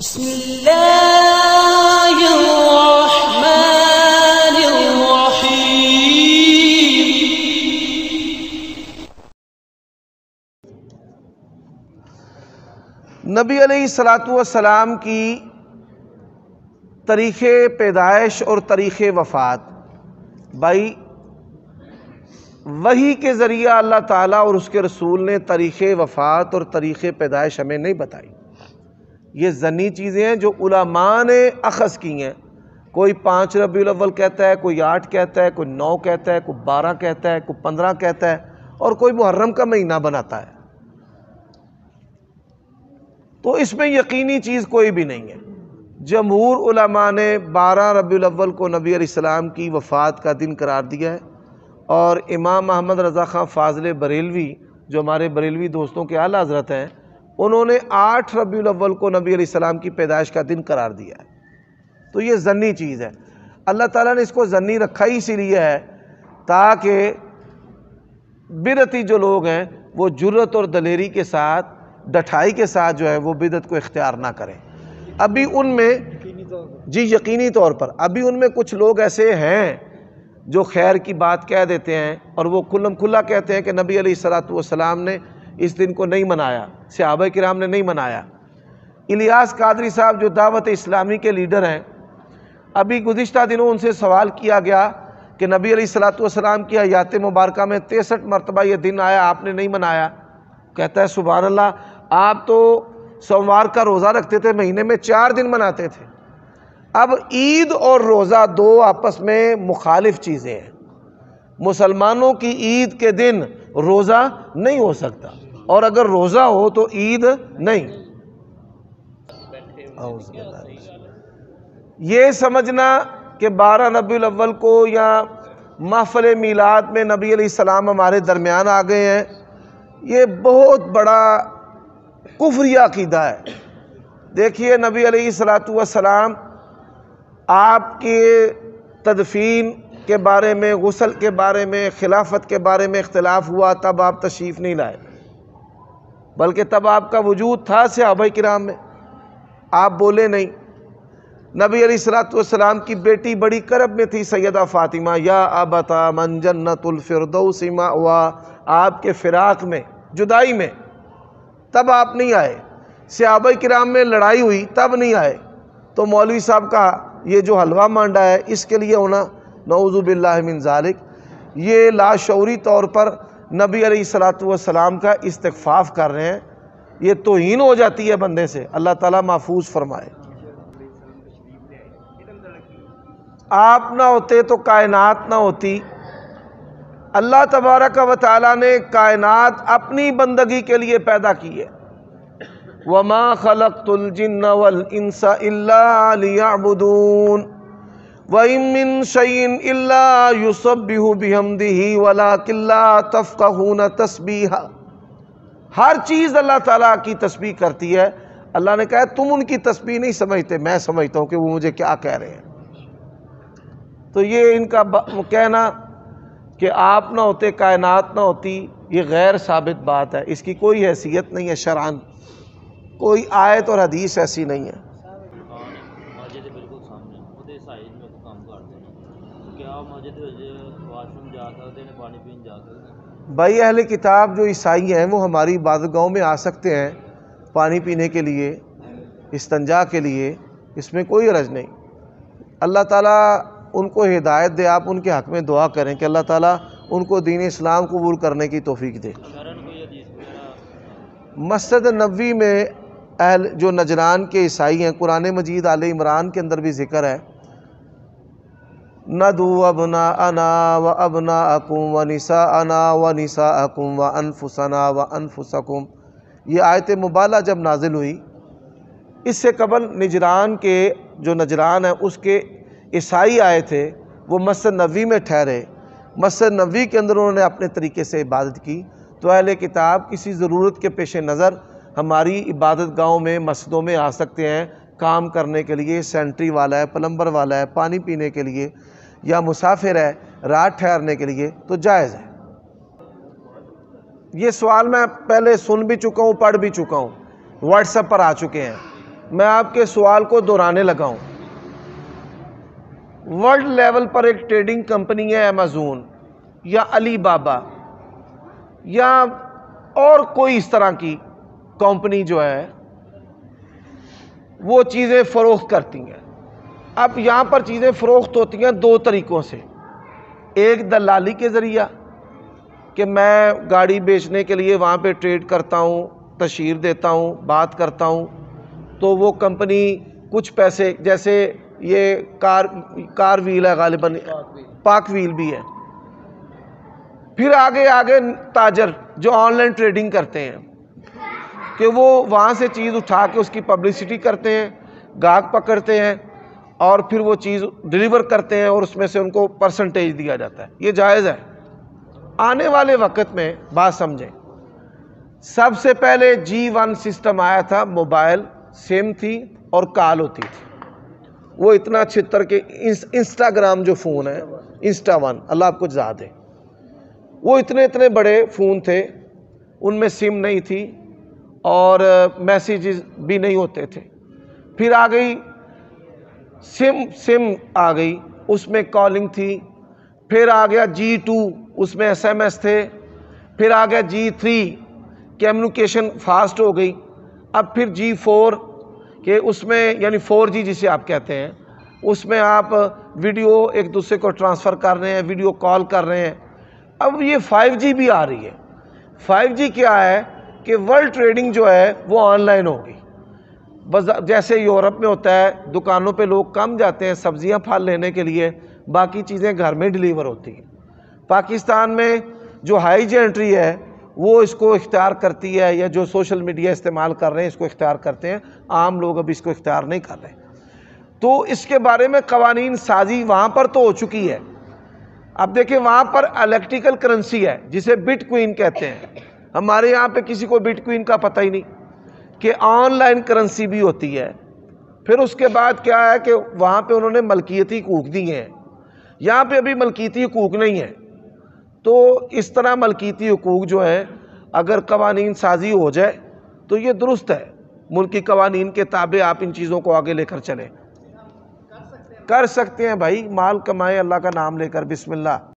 بسم اللہ الرحمن الرحیم۔ نبی علیہ السلام کی تاریخ پیدائش اور تاریخ وفات، بھائی وحی کے ذریعہ اللہ تعالیٰ اور اس کے رسول نے تاریخ وفات اور تاریخ پیدائش ہمیں نہیں بتائی۔ یہ ظنی چیزیں ہیں جو علماء نے اخذ کی ہیں۔ کوئی 5 ربیع الاول کہتا ہے، کوئی 8 کہتا ہے، کوئی 9 کہتا ہے، کوئی 12 کہتا ہے، کوئی 15 کہتا ہے، اور کوئی محرم کا مہینہ بناتا ہے۔ تو اس میں یقینی چیز کوئی بھی نہیں ہے۔ جمہور علماء نے 12 ربیع الاول کو نبی علیہ السلام کی وفات کا دن قرار دیا ہے، اور امام محمد رضا خان فاضل بریلوی جو ہمارے بریلوی دوستوں کے اعلیٰ حضرت ہیں، انہوں نے 8 ربیع الاول کو نبی علیہ السلام کی پیدائش کا دن قرار دیا ہے۔ تو یہ ظنی چیز ہے۔ اللہ تعالیٰ نے اس کو ظنی رکھا ہی اسی لیے ہے تاکہ بدعتی جو لوگ ہیں وہ جرأت اور دلیری کے ساتھ، ڈٹھائی کے ساتھ جو ہے وہ بدعت کو اختیار نہ کریں۔ ابھی ان میں یقینی طور پر ابھی ان میں کچھ لوگ ایسے ہیں جو خیر کی بات کہہ دیتے ہیں، اور وہ کھلم کھلا کہتے ہیں کہ نبی علیہ السلام نے اس دن کو نہیں منایا، صحابہ کرام نے نہیں منایا۔ الیاس قادری صاحب جو دعوت اسلامی کے لیڈر ہیں، ابھی گزشتہ دنوں ان سے سوال کیا گیا کہ نبی علیہ السلام کی حیات مبارکہ میں 63 مرتبہ یہ دن آیا، آپ نے نہیں منایا۔ کہتا ہے سبحان اللہ، آپ تو سوموار کا روزہ رکھتے تھے، مہینے میں 4 دن مناتے تھے۔ اب عید اور روزہ دو آپس میں مخالف چیزیں ہیں۔ مسلمانوں کی عید کے دن روزہ نہیں ہو سکتا، اور اگر روزہ ہو تو عید نہیں۔ یہ سمجھنا کہ 12 ربیع الاول کو یا محفل میلاد میں نبی علیہ السلام ہمارے درمیان آ گئے ہیں، یہ بہت بڑا کفری عقیدہ ہے۔ دیکھیے نبی علیہ السلام آپ کے تدفین کے بارے میں، غسل کے بارے میں، خلافت کے بارے میں اختلاف ہوا، تب آپ تشریف نہیں لائے، بلکہ تب آپ کا وجود تھا صحابہ کرام میں، آپ بولے نہیں۔ نبی علیہ السلام کی بیٹی بڑی کرب میں تھی سیدہ فاطمہ، یا ابتا من جنت الفردوس مأوا، آپ کے فراق میں، جدائی میں، تب آپ نہیں آئے۔ صحابہ کرام میں لڑائی ہوئی، تب نہیں آئے۔ تو مولوی صاحب کا یہ جو حلوہ مانڈا ہے، اس کے لیے ہونا، نعوذ باللہ من ذالک، یہ لاشعوری طور پر نبی علیہ السلام کا استخفاف کر رہے ہیں۔ یہ توہین ہو جاتی ہے بندے سے، اللہ تعالیٰ محفوظ فرمائے۔ آپ نہ ہوتے تو کائنات نہ ہوتی۔ اللہ تبارک و تعالیٰ نے کائنات اپنی بندگی کے لیے پیدا کی ہے۔ وَمَا خَلَقْتُ الْجِنَّ وَالْإِنسَ إِلَّا لِيَعْبُدُونَ وَإِن مِّن شَيْءٍ إِلَّا يُسَبِّحُ بِحَمْدِهِ وَلَٰكِن لَّا تَفْقَهُونَ تَسْبِيحَهُ۔ ہر چیز اللہ تعالیٰ کی تسبیح کرتی ہے۔ اللہ نے کہا تم ان کی تسبیح نہیں سمجھتے، میں سمجھتا ہوں کہ وہ مجھے کیا کہہ رہے ہیں۔ تو یہ ان کا کہنا کہ آپ نہ ہوتے کائنات نہ ہوتی، یہ غیر ثابت بات ہے، اس کی کوئی حیثیت نہیں ہے شرعاً، کوئی آیت اور حدیث ایسی نہیں ہے۔ بھائی اہل کتاب جو عیسائی ہیں وہ ہماری عبادت گاہوں میں آ سکتے ہیں پانی پینے کے لیے، استنجا کے لیے، اس میں کوئی حرج نہیں۔ اللہ تعالیٰ ان کو ہدایت دے، آپ ان کے حق میں دعا کریں کہ اللہ تعالیٰ ان کو دین اسلام قبول کرنے کی توفیق دے۔ مسجد نبوی میں اہل جو نجران کے عیسائی ہیں، قرآن مجید آل عمران کے اندر بھی ذکر ہے، نَدْعُو أَبْنَاءَنَا وَأَبْنَاءَكُمْ وَنِسَاءَنَا وَنِسَاءَكُمْ وَأَنفُسَنَا وَأَنفُسَكُمْ۔ یہ آیت مبالغہ جب نازل ہوئی، اس سے قبل نجران کے جو نجران ہیں اس کے عیسائی آئے تھے، وہ مسجد نبوی میں ٹھہرے، مسجد نبوی کے اندر انہوں نے اپنے طریقے سے عبادت کی۔ تو اہل کتاب کسی ضرورت کے پیش نظر ہماری عبادت گاہوں میں، مسجدوں میں آ سکتے ہیں کام کرنے کے لیے، سینٹری والا ہے، پلمبر والا ہے، پانی پینے کے لیے، یا مسافر ہے رات ٹھہرنے کے لیے، تو جائز ہے۔ یہ سوال میں پہلے سن بھی چکا ہوں، پڑھ بھی چکا ہوں، واٹس ایپ پر آ چکے ہیں۔ میں آپ کے سوال کو دہرانے لگا ہوں. ورلڈ لیول پر ایک ٹریڈنگ کمپنی ہے امیزون یا علی بابا یا اور کوئی اس طرح کی کمپنی جو ہے وہ چیزیں فروخت کرتی ہیں. اب یہاں پر چیزیں فروخت ہوتی ہیں دو طریقوں سے. ایک دلالی کے ذریعہ کہ میں گاڑی بیچنے کے لیے وہاں پہ ٹریڈ کرتا ہوں, تشہیر دیتا ہوں, بات کرتا ہوں, تو وہ کمپنی کچھ پیسے, جیسے یہ کار ویل ہے غالباً, پاک ویل بھی ہے. پھر آگے تاجر جو آن لائن ٹریڈنگ کرتے ہیں کہ وہ وہاں سے چیز اٹھا کے اس کی پبلسٹی کرتے ہیں, گاہک پکڑتے ہیں اور پھر وہ چیز ڈیلیور کرتے ہیں اور اس میں سے ان کو پرسنٹیج دیا جاتا ہے. یہ جائز ہے. آنے والے وقت میں بات سمجھیں, سب سے پہلے G1 سسٹم آیا تھا, موبائل سم تھی اور کال ہوتی تھی. وہ اتنا چھتر کے انسٹاگرام جو فون ہے, Insta1, اللہ آپ کو جزا دے, وہ اتنے بڑے فون تھے, ان میں سم نہیں تھی اور میسیجز بھی نہیں ہوتے تھے. پھر آ گئی سم آ گئی, اس میں کالنگ تھی. پھر آ گیا G2, اس میں SMS تھے. پھر آ گیا G3, کمیونیکیشن فاسٹ ہو گئی. اب پھر G4 کہ اس میں یعنی 4G جسے آپ کہتے ہیں, اس میں آپ ویڈیو ایک دوسرے کو ٹرانسفر کر رہے ہیں, ویڈیو کال کر رہے ہیں. اب یہ 5G بھی آ رہی ہے. 5G کیا ہے کہ ورلڈ ٹریڈنگ جو ہے وہ آن لائن ہوگی. جیسے یورپ میں ہوتا ہے, دکانوں پہ لوگ کم جاتے ہیں سبزیاں پھل لینے کے لیے, باقی چیزیں گھر میں ڈیلیور ہوتی ہیں. پاکستان میں جو ہائی جی انٹری ہے وہ اس کو اختیار کرتی ہے, یا جو سوشل میڈیا استعمال کر رہے ہیں اس کو اختیار کرتے ہیں. عام لوگ اب اس کو اختیار نہیں کر رہے. تو اس کے بارے میں قوانین سازی وہاں پر تو ہو چکی ہے. اب دیکھیں وہاں پر الیکٹریکل کرنسی ہے جسے بٹ کوئن کہتے ہیں. ہمارے یہاں پہ کسی کو بٹ کوئن کا پتہ ہی نہیں کہ آن لائن کرنسی بھی ہوتی ہے. پھر اس کے بعد کیا ہے کہ وہاں پہ انہوں نے ملکیتی حقوق دیے ہیں, یہاں پہ ابھی ملکیتی حقوق نہیں ہے. تو اس طرح ملکیتی حقوق جو ہیں اگر قوانین سازی ہو جائے تو یہ درست ہے. ملکی قوانین کے تابع آپ ان چیزوں کو آگے لے کر چلیں. کر سکتے ہیں بھائی, مال کمائے اللہ کا نام لے کر, بسم اللہ.